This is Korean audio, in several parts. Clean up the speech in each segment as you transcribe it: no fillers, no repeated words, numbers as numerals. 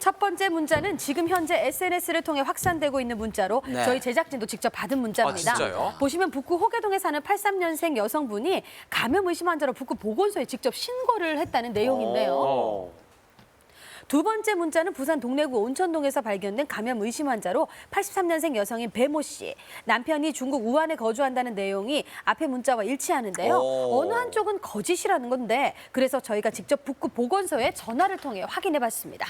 첫 번째 문자는 지금 현재 SNS를 통해 확산되고 있는 문자로 네. 저희 제작진도 직접 받은 문자입니다. 아, 진짜요? 보시면 북구 호계동에 사는 83년생 여성분이 감염 의심 환자로 북구 보건소에 직접 신고를 했다는 내용인데요. 두 번째 문자는 부산 동래구 온천동에서 발견된 감염 의심 환자로 83년생 여성인 배모 씨. 남편이 중국 우한에 거주한다는 내용이 앞에 문자와 일치하는데요. 어느 한쪽은 거짓이라는 건데 그래서 저희가 직접 북구 보건소에 전화를 통해 확인해봤습니다.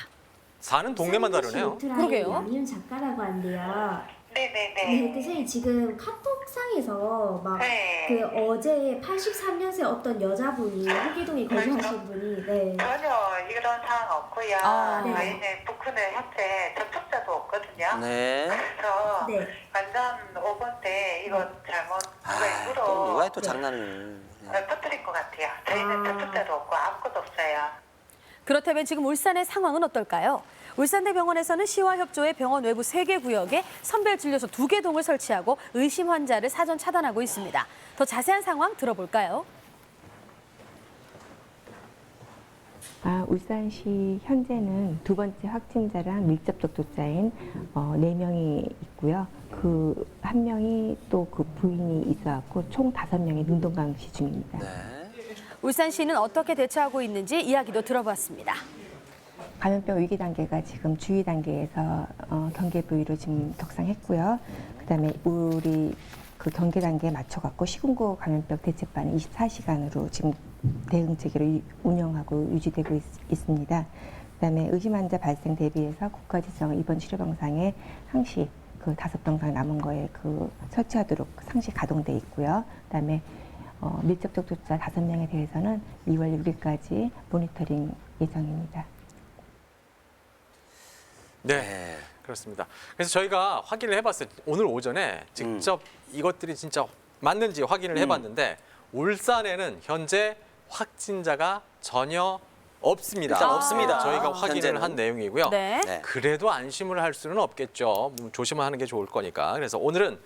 사는 동네만 다르네요. 그러게요. 양윤 작가라고 한대요. 네네네. 네, 선생님 지금 카톡상에서 막 네. 그 어제 83년생 어떤 여자분이 호계동에 거주하신 분이 네. 전혀 이런 상황 없고요. 아, 네. 저희는 북한은 현재 접촉자도 없거든요. 네. 그래서 네. 완전 5번 때 이거 잘못 누가 아, 일부러 또 누가 또 장난을. 터뜨린 것 같아요. 저희는 접촉자도 없고 아무것도 없어요. 그렇다면 지금 울산의 상황은 어떨까요? 울산대병원에서는 시와 협조해 병원 외부 3개 구역에 선별진료소 2개 동을 설치하고 의심 환자를 사전 차단하고 있습니다. 더 자세한 상황 들어볼까요? 울산시 현재는 두 번째 확진자랑 밀접 접촉자인 4명이 있고요. 그 한 명이 또 그 부인이 있어갖고 총 5명이 능동강시 중입니다. 네. 울산시는 어떻게 대처하고 있는지 이야기도 들어봤습니다. 감염병 위기 단계가 지금 주의 단계에서 경계 부위로 지금 격상했고요. 그다음에 우리 그 경계 단계에 맞춰갖고 시군구 감염병 대책반은 24시간으로 지금 대응 체계를 운영하고 유지되고 있습니다. 그다음에 의심 환자 발생 대비해서 국가지정 입원 치료병상에 항시 그 5병상 남은 거에 그 설치하도록 상시 가동돼 있고요. 그다음에 밀접 접촉자 5명에 대해서는 2월 6일까지 모니터링 예정입니다. 네, 그렇습니다. 그래서 저희가 확인을 해봤어요. 오늘 오전에 직접 이것들이 진짜 맞는지 확인을 해봤는데 울산에는 현재 확진자가 전혀 없습니다. 일단 없습니다. 저희가 확인을 현재는. 한 내용이고요. 네. 네. 그래도 안심을 할 수는 없겠죠. 조심하는 게 좋을 거니까. 그래서 오늘은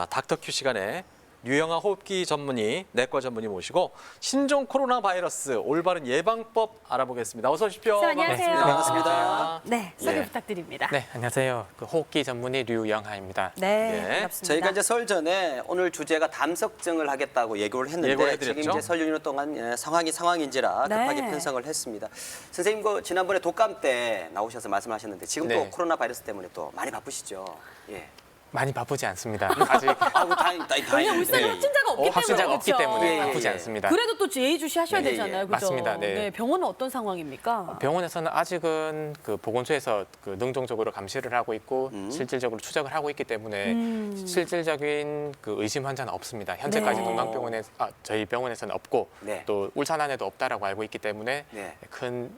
닥터 큐 시간에 류영아 호흡기 전문의, 내과 전문의 모시고 신종 코로나 바이러스 올바른 예방법 알아보겠습니다. 어서 오십시오. 선생님, 안녕하세요. 네, 반갑습니다. 네, 소개 예. 부탁드립니다. 네, 안녕하세요. 그 호흡기 전문의 류영하입니다. 네, 예. 반갑습니다. 저희가 이제 설 전에 오늘 주제가 담석증을 하겠다고 예고를 했는데 예고를 지금 해드렸죠. 이제 설 연휴 동안 상황인지라 네. 급하게 편성을 했습니다. 선생님 그 지난번에 독감 때 나오셔서 말씀하셨는데 지금 또 네. 코로나 바이러스 때문에 또 많이 바쁘시죠? 예. 많이 바쁘지 않습니다. 아직 아이고 다행입니다. 왜냐면 울산에 확진자가 없기 때문에 확진자가 없기 그렇죠? 때문에 예, 예, 바쁘지 예. 않습니다. 그래도 또 예의주시 하셔야 예, 예. 되잖아요, 그죠? 맞습니다. 네. 병원은 어떤 상황입니까? 병원에서는 아직은 그 보건소에서 그 능동적으로 감시를 하고 있고 실질적으로 추적을 하고 있기 때문에 실질적인 그 의심 환자는 없습니다. 현재까지 네. 동강병원에 저희 병원에서는 없고 네. 또 울산 안에도 없다라고 알고 있기 때문에 네. 큰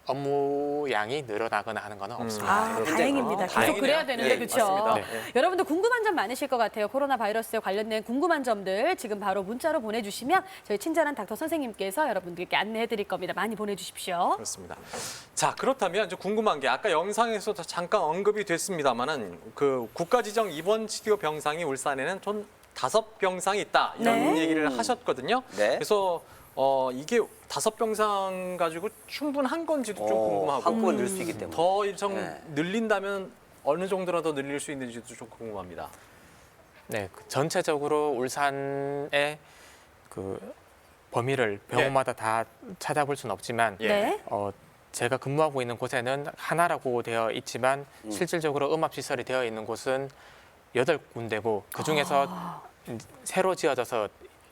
업무 양이 늘어나거나 하는 건 없습니다. 아, 그렇군요. 다행입니다. 계속 다행이네요. 그래야 되는데, 예, 그렇죠? 맞습니다. 네. 여러분들 궁금한 점 많으실 것 같아요. 코로나 바이러스에 관련된 궁금한 점들 지금 바로 문자로 보내주시면 저희 친절한 닥터 선생님께서 여러분들께 안내해드릴 겁니다. 많이 보내주십시오. 그렇습니다. 자, 그렇다면 이제 궁금한 게 아까 영상에서도 잠깐 언급이 됐습니다만은 그 국가지정 입원 치료 병상이 울산에는 총 5병상이 있다 이런 네. 얘기를 하셨거든요. 네. 그래서 이게 5병상 가지고 충분한 건지도 좀 궁금하고 한꺼번에 늘 수 있기 때문에. 더 좀 네. 늘린다면 어느 정도라도 늘릴 수 있는지도 좀 궁금합니다. 네, 그 전체적으로 울산의 그 범위를 병원마다 다 찾아볼 수는 없지만 예. 네. 제가 근무하고 있는 곳에는 하나라고 되어 있지만 실질적으로 음압시설이 되어 있는 곳은 8군데고 그중에서 새로 지어져서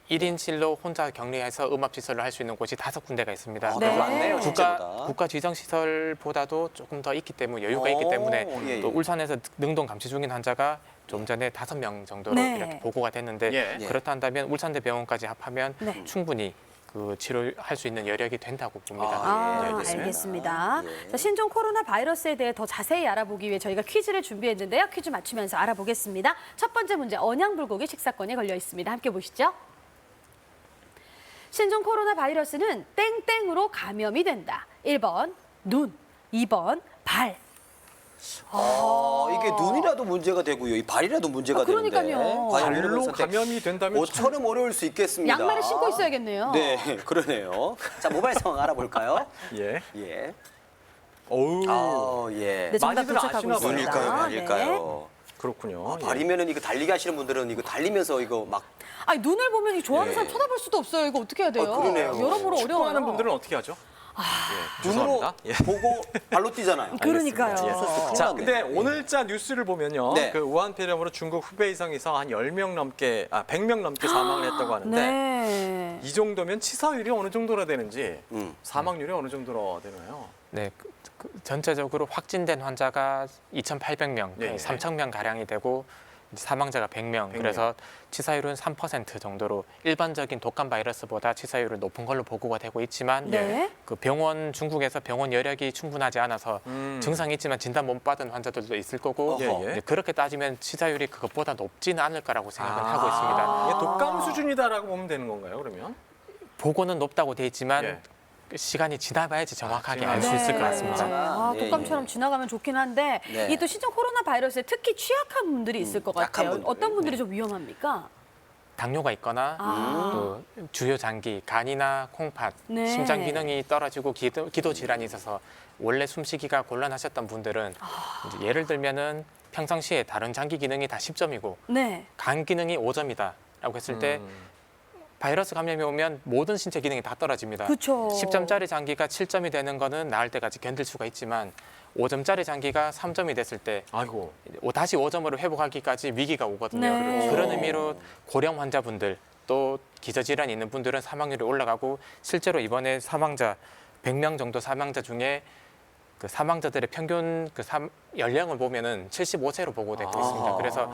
1인실로 혼자 격리해서 음압시설을 할 수 있는 곳이 5군데가 있습니다. 아, 네. 그래도 많네요, 진짜보다. 국가 지정 시설보다도 조금 더 있기 때문에 여유가 있기 때문에 예, 예. 또 울산에서 능동 감시 중인 환자가 좀 전에 5명 정도로 네. 이렇게 보고가 됐는데 예. 그렇다 한다면 울산대병원까지 합하면 네. 충분히 그 치료할 수 있는 여력이 된다고 봅니다. 아, 예, 알겠습니다. 알겠습니다. 예. 자, 신종 코로나 바이러스에 대해 더 자세히 알아보기 위해 저희가 퀴즈를 준비했는데요. 퀴즈 맞추면서 알아보겠습니다. 첫 번째 문제, 언양불고기 식사권에 걸려 있습니다. 함께 보시죠. 신종 코로나 바이러스는 땡땡으로 감염이 된다. 1번 눈, 2번 발. 이게 눈이라도 문제가 되고요. 이 발이라도 문제가 되는데. 그러니까요. 과연 여러분 발로 선택 감염이 된다면 모처럼 어려울 수 있겠습니다. 양말을 신고 있어야겠네요. 네, 그러네요. 자, 모바일 상황 알아볼까요? 예. 예. 어우. 예. 네, 정답 많이들 도착하고 아시나 봐요. 있습니다. 눈일까요, 네. 발일까요? 그렇군요. 예. 발이면은 이거 달리기 하시는 분들은 이거 달리면서 이거 막 아니 눈을 보면 이 좋아하는 예. 사람 쳐다볼 수도 없어요. 이거 어떻게 해야 돼요? 그러네요. 여러모로 어려워요. 축구하는 분들은 어떻게 하죠? 예, 눈으로 죄송합니다. 예. 보고 발로 뛰잖아요. 그러니까요. 알겠습니다. 예. 자, 큰일 근데 났네. 오늘자 뉴스를 보면요. 네. 그 우한 폐렴으로 중국 후베이성에서 한 10명 넘게, 100명 넘게 사망을 했다고 하는데 네. 이 정도면 치사율이 어느 정도나 되는지 사망률이 음. 어느 정도로 되나요? 네, 전체적으로 확진된 환자가 2,800명, 예. 3,000명 가량이 되고 사망자가 100명. 그래서 치사율은 3% 정도로 일반적인 독감 바이러스보다 치사율은 높은 걸로 보고가 되고 있지만 네. 그 병원 중국에서 병원 여력이 충분하지 않아서 증상이 있지만 진단 못 받은 환자들도 있을 거고 어허. 예, 예. 이제 그렇게 따지면 치사율이 그것보다 높지는 않을 거라고 생각을 아. 하고 있습니다. 이게 독감 수준이다라고 보면 되는 건가요, 그러면? 보고는 높다고 돼 있지만 예. 시간이 지나봐야지 정확하게 지나봐야 알 수 있을 것 네. 같습니다. 아, 네, 독감처럼 네. 지나가면 좋긴 한데 네. 이 또 신종 코로나 바이러스에 특히 취약한 분들이 있을 것 약한 같아요. 분들. 어떤 분들이 네. 좀 위험합니까? 당뇨가 있거나 또 주요 장기, 간이나 콩팥, 네. 심장 기능이 떨어지고 기도 질환이 있어서 원래 숨쉬기가 곤란하셨던 분들은 이제 예를 들면은 평상시에 다른 장기 기능이 다 10점이고 네. 간 기능이 5점이다라고 했을 때 바이러스 감염이 오면 모든 신체 기능이 다 떨어집니다. 그쵸. 10점짜리 장기가 7점이 되는 거는 나을 때까지 견딜 수가 있지만 5점짜리 장기가 3점이 됐을 때 아이고. 다시 5점으로 회복하기까지 위기가 오거든요. 네. 그런 의미로 고령 환자분들 또 기저질환이 있는 분들은 사망률이 올라가고 실제로 이번에 사망자 100명 정도 사망자 중에 그 사망자들의 평균 연령을 보면은 75세로 보고되고 있습니다. 그래서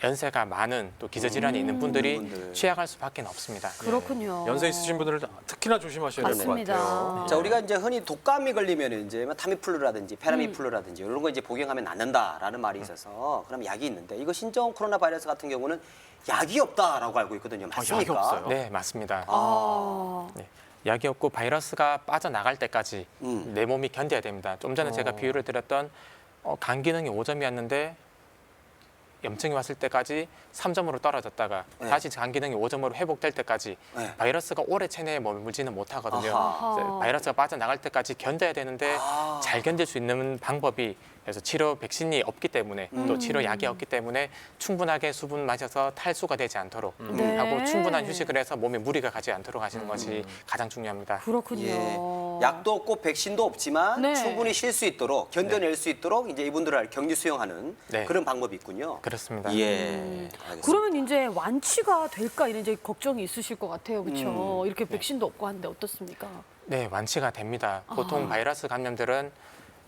연세가 많은 또 기저질환이 있는 분들이 분들. 취약할 수밖에 없습니다. 그렇군요. 연세 있으신 분들은 특히나 조심하셔야 될 것 맞습니다. 같아요. 자, 우리가 이제 흔히 독감이 걸리면 이제 뭐 타미플루라든지 페라미플루라든지 이런 거 이제 복용하면 낫는다라는 말이 있어서 그럼 약이 있는데 이거 신종 코로나 바이러스 같은 경우는 약이 없다라고 알고 있거든요. 맞습니까? 약이 없어요? 네, 맞습니다. 아. 네. 약이 없고 바이러스가 빠져나갈 때까지 음. 내 몸이 견뎌야 됩니다. 좀 전에 제가 비유를 드렸던 간 기능이 5점이었는데 염증이 왔을 때까지 3점으로 떨어졌다가 네. 다시 간 기능이 5점으로 회복될 때까지 네. 바이러스가 오래 체내에 머물지는 못하거든요. 아하. 그래서 바이러스가 빠져나갈 때까지 견뎌야 되는데 아. 잘 견딜 수 있는 방법이 그래서 치료 백신이 없기 때문에 또 치료 약이 없기 때문에 충분하게 수분 마셔서 탈수가 되지 않도록 네. 하고 충분한 휴식을 해서 몸에 무리가 가지 않도록 하시는 것이 가장 중요합니다. 그렇군요. 예. 약도 없고 백신도 없지만 네. 충분히 쉴 수 있도록 견뎌낼 수 있도록 이제 이분들을 격리 수용하는 네. 그런 방법이 있군요. 그렇습니다. 예. 알겠습니다. 그러면 이제 완치가 될까 이런 이제 걱정이 있으실 것 같아요. 그렇죠? 이렇게 백신도 없고 하는데 어떻습니까? 네, 완치가 됩니다. 보통 아. 바이러스 감염들은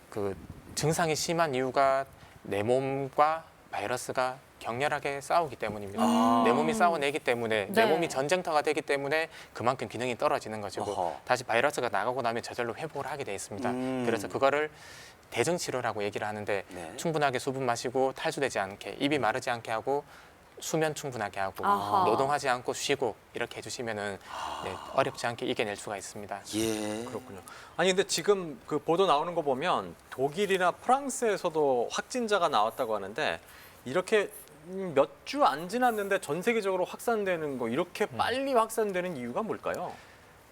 그 증상이 심한 이유가 내 몸과 바이러스가 격렬하게 싸우기 때문입니다. 내 몸이 싸워내기 때문에 내 네. 몸이 전쟁터가 되기 때문에 그만큼 기능이 떨어지는 것이고 어허. 다시 바이러스가 나가고 나면 저절로 회복을 하게 돼 있습니다. 그래서 그거를 대증 치료라고 얘기를 하는데 네. 충분하게 수분 마시고 탈수되지 않게 입이 마르지 않게 하고 수면 충분하게 하고 아하. 노동하지 않고 쉬고 이렇게 해주시면은 네, 어렵지 않게 이겨낼 수가 있습니다. 예. 그렇군요. 아니 근데 지금 그 보도 나오는 거 보면 독일이나 프랑스에서도 확진자가 나왔다고 하는데 이렇게 몇 주 안 지났는데 전 세계적으로 확산되는 거 이렇게 빨리 확산되는 이유가 뭘까요?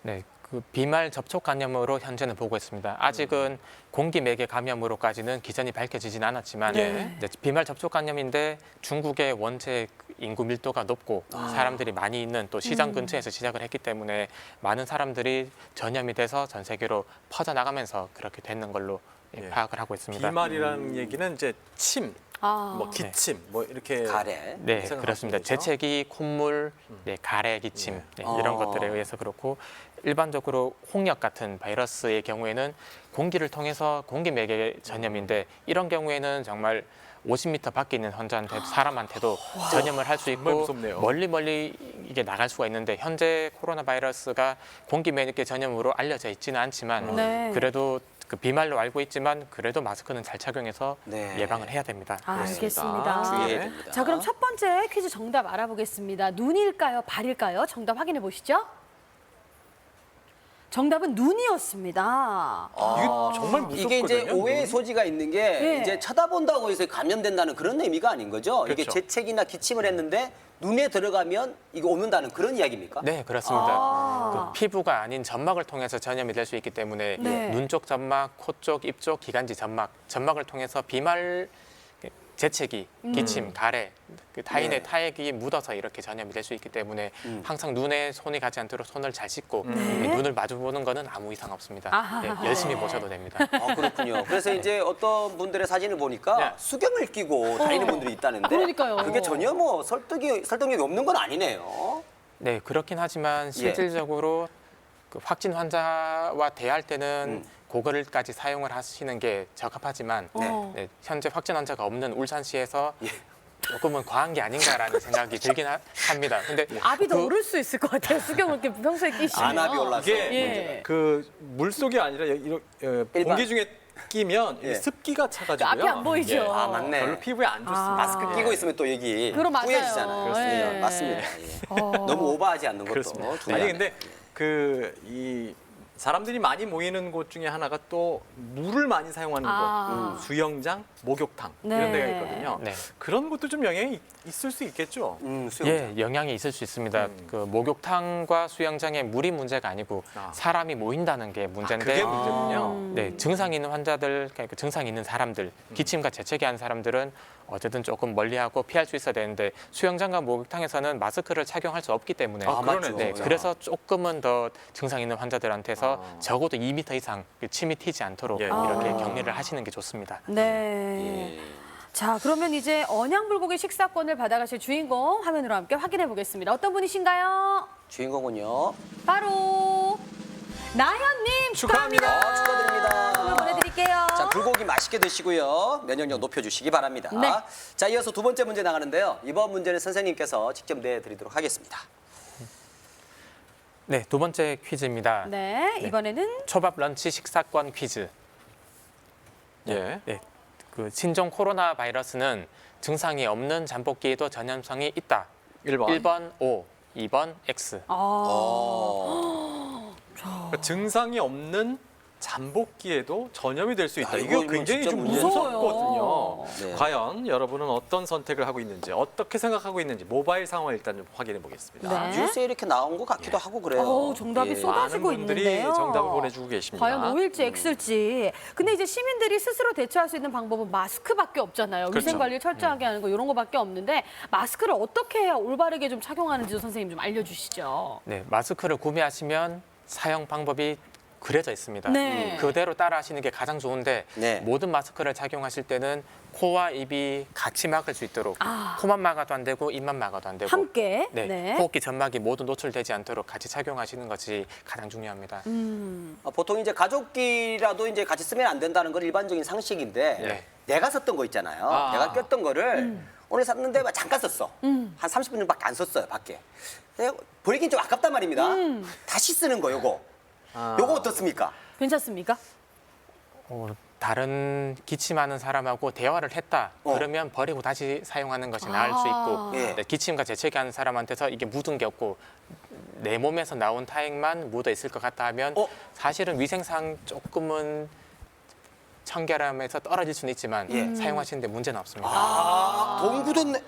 네, 그 비말 접촉 감염으로 현재는 보고 있습니다. 아직은 공기 매개 감염으로까지는 기전이 밝혀지진 않았지만 네. 이제 비말 접촉 감염인데 중국의 원체 인구 밀도가 높고 사람들이 많이 있는 또 시장 근처에서 시작을 했기 때문에 많은 사람들이 전염이 돼서 전 세계로 퍼져나가면서 그렇게 되는 걸로 예. 파악을 하고 있습니다. 비말이라는 얘기는 이제 침, 아. 뭐 기침, 뭐 이렇게 가래. 네, 생각하시면 그렇습니다. 되죠? 재채기, 콧물, 네, 가래, 기침 네, 이런 것들에 의해서 그렇고 일반적으로 홍역 같은 바이러스의 경우에는 공기를 통해서 공기 매개 전염인데 이런 경우에는 정말 50m 밖에 있는 환자한테 사람한테도 전염을 할 수 정말 있고 무섭네요. 멀리 이게 나갈 수가 있는데 현재 코로나 바이러스가 공기 매개 전염으로 알려져 있지는 않지만 네. 그래도 그 비말로 알고 있지만 그래도 마스크는 잘 착용해서 네. 예방을 해야 됩니다. 알겠습니다. 주의해야 됩니다. 자, 그럼 첫 번째 퀴즈 정답 알아보겠습니다. 눈일까요? 발일까요? 정답 확인해 보시죠. 정답은 눈이었습니다. 이게 정말 무섭거든요. 이게 이제 오해의 눈이. 소지가 있는 게 네. 이제 쳐다본다고 해서 감염된다는 그런 의미가 아닌 거죠. 이게 그렇죠. 재채기나 기침을 했는데 눈에 들어가면 이거 옮는다는 그런 이야기입니까? 네, 그렇습니다. 아. 그 피부가 아닌 점막을 통해서 전염이 될 수 있기 때문에 네. 눈 쪽 점막, 코 쪽, 입 쪽, 기관지 점막을 통해서 비말, 재채기, 기침, 가래, 그 타인의 네. 타액이 묻어서 이렇게 전염이 될 수 있기 때문에 항상 눈에 손이 가지 않도록 손을 잘 씻고 네. 눈을 마주 보는 거는 아무 이상 없습니다. 아하. 네, 열심히 보셔도 됩니다. 그렇군요. 그래서 이제 어떤 분들의 사진을 보니까 네. 수경을 끼고 다니는 분들이 있다는데 그러니까요. 그게 전혀 뭐 설득력이 없는 건 아니네요. 네, 그렇긴 하지만 실질적으로 그 확진 환자와 대할 때는 고글까지 사용을 하시는 게 적합하지만 네. 네, 현재 확진 환자가 없는 울산시에서 예. 조금은 과한 게 아닌가라는 생각이 들긴 합니다. 근데 압이 더 그- 오를 수 있을 것 같아요. 수경을 이렇게 평소에 끼시면. 안압이 올라서 이게 예. 그 물속이 아니라 일반. 공기 중에 끼면 예. 습기가 차가지고요. 앞이 안 보이죠. 예. 아, 맞네. 별로 피부에 안 좋습니다. 마스크 끼고 있으면 또 여기 그럼 맞아요. 뿌얘지잖아요. 그렇습니다. 예, 맞습니다. 예. 너무 오버하지 않는 것도 그렇습니다. 아니 중요하네요. 근데 그 이 사람들이 많이 모이는 곳 중에 하나가 또 물을 많이 사용하는 아. 곳, 수영장, 목욕탕 네. 이런 데가 있거든요. 네. 그런 것도 좀 영향이 있을 수 있겠죠. 수영장. 예, 영향이 있을 수 있습니다. 그 목욕탕과 수영장에 물이 문제가 아니고 아. 사람이 모인다는 게 문제인데 그게 문제군요. 네, 증상이 있는 환자들, 그러니까 증상이 있는 사람들, 기침과 재채기 하는 사람들은 어쨌든 조금 멀리하고 피할 수 있어야 되는데 수영장과 목욕탕에서는 마스크를 착용할 수 없기 때문에 아, 그러네, 네, 진짜. 그래서 조금은 더 증상 있는 환자들한테서 아. 적어도 2m 이상 침이 튀지 않도록 예. 이렇게 아. 격리를 하시는 게 좋습니다. 네. 자, 그러면 이제 언양불고기 식사권을 받아가실 주인공 화면으로 함께 확인해 보겠습니다. 어떤 분이신가요? 주인공은요. 바로 나현님 축하합니다. 축하드립니다. 선물 보내드릴게요. 자, 불고기 맛있게 드시고요. 면역력 높여주시기 바랍니다. 네. 자, 이어서 두 번째 문제 나가는데요. 이번 문제는 선생님께서 직접 내드리도록 하겠습니다. 네, 두 번째 퀴즈입니다. 네, 이번에는 초밥 런치 식사권 퀴즈. 예. 네, 그 신종 코로나 바이러스는 증상이 없는 잠복기에도 전염성이 있다. 1번. 1번 O, 2번 X. 그러니까 증상이 없는 잠복기에도 전염이 될 수 있다. 야, 이게 이거 굉장히 진짜 좀 무서워요. 무섭거든요. 네. 과연 여러분은 어떤 선택을 하고 있는지, 어떻게 생각하고 있는지 모바일 상황을 일단 좀 확인해 보겠습니다. 네. 뉴스에 이렇게 나온 것 같기도 하고 그래요. 어우, 정답이 예. 쏟아지고 많은 분들이 있는데요. 정답을 보내주고 계십니다. 과연 O일지 X일지. 근데 이제 시민들이 스스로 대처할 수 있는 방법은 마스크밖에 없잖아요. 그렇죠. 위생 관리 철저하게 하는 거 이런 거밖에 없는데 마스크를 어떻게 해야 올바르게 좀 착용하는지도 선생님 좀 알려주시죠. 네, 마스크를 구매하시면 사용 방법이 그려져 있습니다. 네. 그대로 따라 하시는 게 가장 좋은데 네. 모든 마스크를 착용하실 때는 코와 입이 같이 막을 수 있도록 코만 막아도 안 되고 입만 막아도 안 되고 함께. 네, 네. 호흡기 점막이 모두 노출되지 않도록 같이 착용하시는 것이 가장 중요합니다. 보통 이제 가족끼리라도 이제 같이 쓰면 안 된다는 건 일반적인 상식인데 네. 내가 썼던 거 있잖아요. 아. 내가 꼈던 거를 오늘 샀는데 막 잠깐 썼어. 한 30분 정도밖에 안 썼어요, 밖에. 근데 버리긴 좀 아깝단 말입니다. 다시 쓰는 거 요거. 요거 어떻습니까? 괜찮습니까? 다른 기침하는 사람하고 대화를 했다. 그러면 버리고 다시 사용하는 것이 나을 수 있고 예. 네, 기침과 재채기 하는 사람한테서 이게 묻은 게 없고 내 몸에서 나온 타액만 묻어 있을 것 같다 하면 사실은 위생상 조금은 청결함에서 떨어질 수는 있지만 사용하시는데 문제는 없습니다. 동구됐네.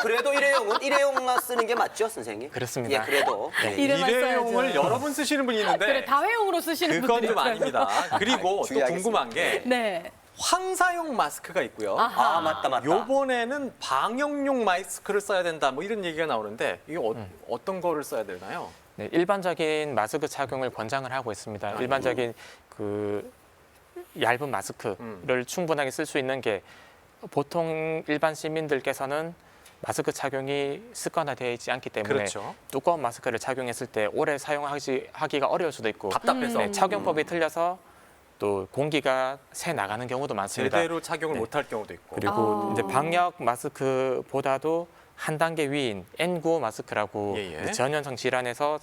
그래도 일회용만 쓰는 게 맞죠, 선생님? 그렇습니다. 예, 그래도. 네. 이래만 일회용을 써야죠. 여러 번 쓰시는 분이 있는데 그래, 다회용으로 쓰시는 그건 분들이 좀 있어요. 아닙니다. 그리고 또 주의하겠습니다. 궁금한 게 네. 황사용 마스크가 있고요. 아, 맞다. 요번에는 방역용 마스크를 써야 된다. 뭐 이런 얘기가 나오는데 이게 어떤 거를 써야 되나요? 네, 일반적인 마스크 착용을 권장을 하고 있습니다. 일반적인 그 얇은 마스크를 충분하게 쓸 수 있는 게 보통 일반 시민들께서는 마스크 착용이 습관화되어 있지 않기 때문에 그렇죠. 두꺼운 마스크를 착용했을 때 오래 사용하기가 어려울 수도 있고 답답해서 네, 착용법이 틀려서 또 공기가 새 나가는 경우도 많습니다. 제대로 착용을 네. 못할 경우도 있고. 그리고 이제 방역 마스크보다도 한 단계 위인 N95 마스크라고 예, 예. 이제 전염성 질환에서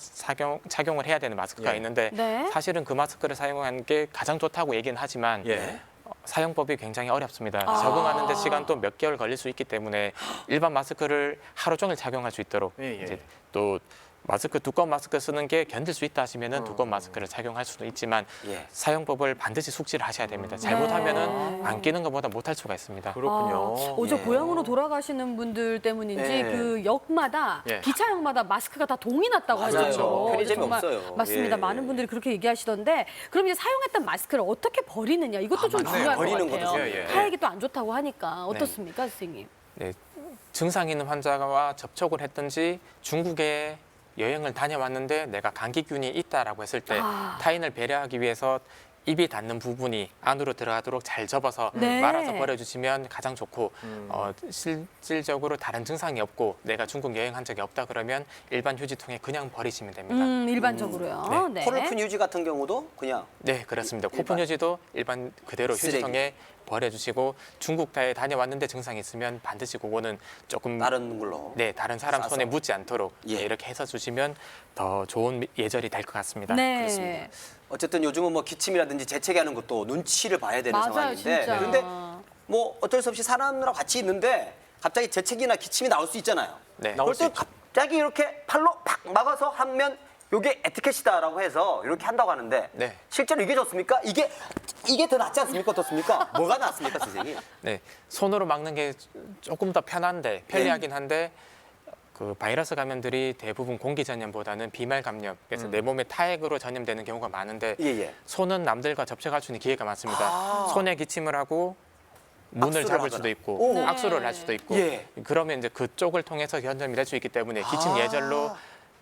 착용을 해야 되는 마스크가 예. 있는데 네. 사실은 그 마스크를 사용하는 게 가장 좋다고 얘기는 하지만 예. 사용법이 굉장히 어렵습니다. 적응하는 데 시간도 몇 개월 걸릴 수 있기 때문에 일반 마스크를 하루 종일 착용할 수 있도록 예, 예. 이제 또 마스크 두꺼운 마스크 쓰는 게 견딜 수 있다 하시면은 두꺼운 마스크를 착용할 수도 있지만 예. 사용법을 반드시 숙지를 하셔야 됩니다. 잘못하면은 안 끼는 것보다 못할 수가 있습니다. 그렇군요. 어제 예. 고향으로 돌아가시는 분들 때문인지 예. 그 역마다 예. 기차역마다 마스크가 다 동이 났다고 맞아요. 하더라고요. 편의점이 정말 없어요. 맞습니다. 예. 많은 분들이 그렇게 얘기하시던데 그럼 이제 사용했던 마스크를 어떻게 버리느냐 이것도 좀 맞네. 중요할 것 버리는 같아요. 것도 중요해요. 타액이 또 안 좋다고 하니까 어떻습니까, 선생님? 네, 증상 있는 환자와 접촉을 했든지 중국에 여행을 다녀왔는데 내가 감기균이 있다라고 했을 때 타인을 배려하기 위해서 입이 닿는 부분이 안으로 들어가도록 잘 접어서 네. 말아서 버려주시면 가장 좋고 실질적으로 다른 증상이 없고 내가 중국 여행한 적이 없다 그러면 일반 휴지통에 그냥 버리시면 됩니다. 일반적으로요. 네. 코를 푼 휴지 같은 경우도 그냥 네, 그렇습니다. 코푼 휴지도 일반 그대로 쓰레기. 휴지통에 버려주시고 중국에 다녀왔는데 증상이 있으면 반드시 그거는 조금 다른 걸로. 네, 다른 사람 싸서. 손에 묻지 않도록 예. 이렇게 해서 주시면 더 좋은 예절이 될 것 같습니다. 네. 그렇습니다. 어쨌든 요즘은 뭐 기침이라든지 재채기하는 것도 눈치를 봐야 되는 맞아요, 상황인데, 진짜. 그런데 뭐 어쩔 수 없이 사람이랑 같이 있는데 갑자기 재채기나 기침이 나올 수 있잖아요. 네. 나올 그럴 수 때 있죠. 갑자기 이렇게 팔로 팍 막아서 하면 이게 에티켓이다라고 해서 이렇게 한다고 하는데 네. 실제로 이게 좋습니까? 이게 더 낫지 않습니까? 어떻습니까? 뭐가 낫습니까, 선생님? 네, 손으로 막는 게 조금 더 편한데 편리하긴 한데 그 바이러스 감염들이 대부분 공기 전염보다는 비말 감염, 그래서 내 몸에 타액으로 전염되는 경우가 많은데 예. 손은 남들과 접촉할 수 있는 기회가 많습니다. 아. 손에 기침을 하고 문을 악수를 잡을 하거나. 수도 있고 오. 네. 악수를 할 수도 있고 예. 그러면 이제 그쪽을 통해서 전염이 될 수 있기 때문에 기침 예절로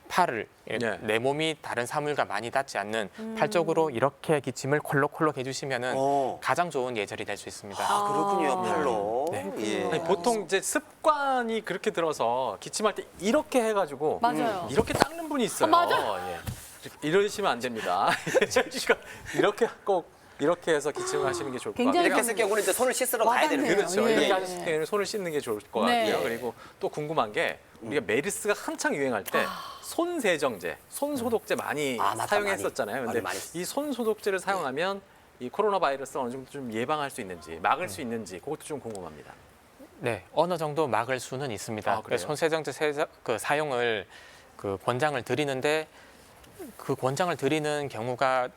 팔을 네. 내 몸이 다른 사물과 많이 닿지 않는 팔 쪽으로 이렇게 기침을 콜록콜록 해주시면은 오. 가장 좋은 예절이 될 수 있습니다. 아, 그렇군요. 팔로. 네. 예. 아니, 보통 이제 습관이 그렇게 들어서 기침할 때 이렇게 해가지고 맞아요. 이렇게 닦는 분이 있어요. 맞아요. 예. 이러시면 안 됩니다. 그러니까 이렇게 꼭 이렇게 해서 기침을 하시는 게 좋을 것 굉장히 같아요. 이렇게 했을 경우는 이제 손을 씻으러 가야 되는 와닿네요. 거죠. 그렇죠. 예. 이렇게 하셨을 때는 손을 씻는 게 좋을 것 네. 같아요. 그리고 또 궁금한 게 우리가 메르스가 한창 유행할 때 손 세정제, 손 소독제 많이 아, 맞다, 사용했었잖아요. 근데 많이 썼어요. 이 손 소독제를 사용하면 이 코로나 바이러스 어느 정도 좀 예방할 수 있는지, 막을 수 있는지 그것도 좀 궁금합니다. 네, 어느 정도 막을 수는 있습니다. 아, 그래요? 그래서 손세정제 그 사용을 그 권장을 드리는데 그 권장을 드리는 경우가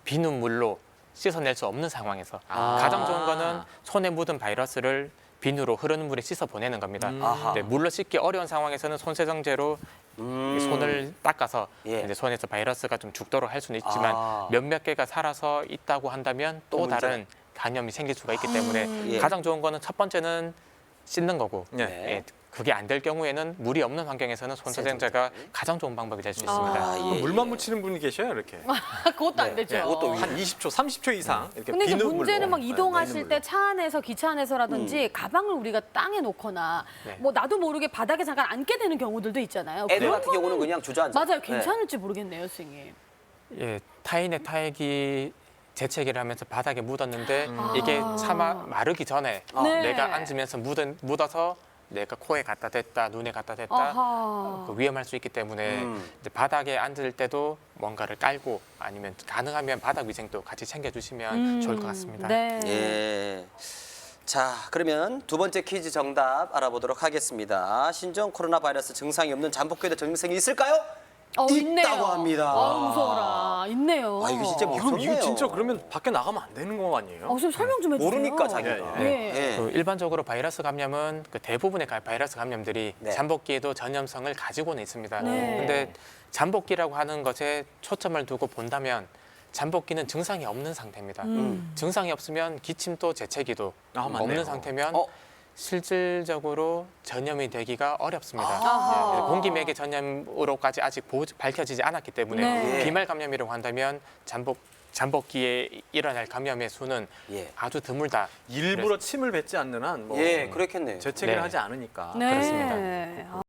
비눗물로 씻어낼 수 없는 상황에서 가장 좋은 거는 손에 묻은 바이러스를 비누로 흐르는 물에 씻어 보내는 겁니다. 아하. 네, 물로 씻기 어려운 상황에서는 손세정제로 손을 닦아서 예. 이제 손에서 바이러스가 좀 죽도록 할 수는 있지만 아. 몇몇 개가 살아서 있다고 한다면 또 문제가. 다른 감염이 생길 수가 있기 때문에 예. 가장 좋은 거는 첫 번째는 씻는 거고 네. 예, 그게 안 될 경우에는 물이 없는 환경에서는 손세정제가 가장 좋은 방법이 될 수 있습니다. 아, 예. 물만 묻히는 분이 계셔요, 이렇게. 그것도 안 되죠. 그것도 한 20초, 30초 이상 이렇게 근데 이제 비눗물로. 문제는 막 네, 이동하실 비눗물로. 때 차 안에서 기차 안에서라든지 가방을 우리가 땅에 놓거나 네. 뭐 나도 모르게 바닥에 잠깐 앉게 되는 경우들도 있잖아요. 애들 그런 같은 경우는 거는 그냥 주저앉아. 맞아요. 괜찮을지 모르겠네요, 선생님. 예, 타인의 타액이 재채기를 하면서 바닥에 묻었는데 이게 차마 마르기 전에 네. 내가 앉으면서 묻어서 내가 코에 갖다 댔다, 눈에 갖다 댔다 아하. 그 위험할 수 있기 때문에 이제 바닥에 앉을 때도 뭔가를 깔고 아니면 가능하면 바닥 위생도 같이 챙겨주시면 좋을 것 같습니다. 네. 예. 자, 그러면 두 번째 퀴즈 정답 알아보도록 하겠습니다. 신종 코로나 바이러스 증상이 없는 잠복기에도 전염성이 있을까요? 있네요. 있다고 합니다. 무서워라. 있네요. 아, 이거 진짜 그럼 무섭네요. 이거 진짜 그러면 밖에 나가면 안 되는 거 아니에요? 좀 설명 좀 해주세요. 모르니까 자기가. 예, 예. 그 일반적으로 바이러스 감염은 그 대부분의 바이러스 감염들이 네. 잠복기에도 전염성을 가지고는 있습니다. 네. 근데 잠복기라고 하는 것에 초점을 두고 본다면 잠복기는 증상이 없는 상태입니다. 증상이 없으면 기침도 재채기도 아, 맞네요. 없는 상태면 실질적으로 전염이 되기가 어렵습니다. 아하. 그래서 공기맥의 전염으로까지 아직 밝혀지지 않았기 때문에 네. 비말 감염이라고 한다면 잠복기에 일어날 감염의 수는 예. 아주 드물다. 일부러 침을 뱉지 않는 한 뭐 예, 그렇겠네요. 재채기를 네. 하지 않으니까. 네. 그렇습니다.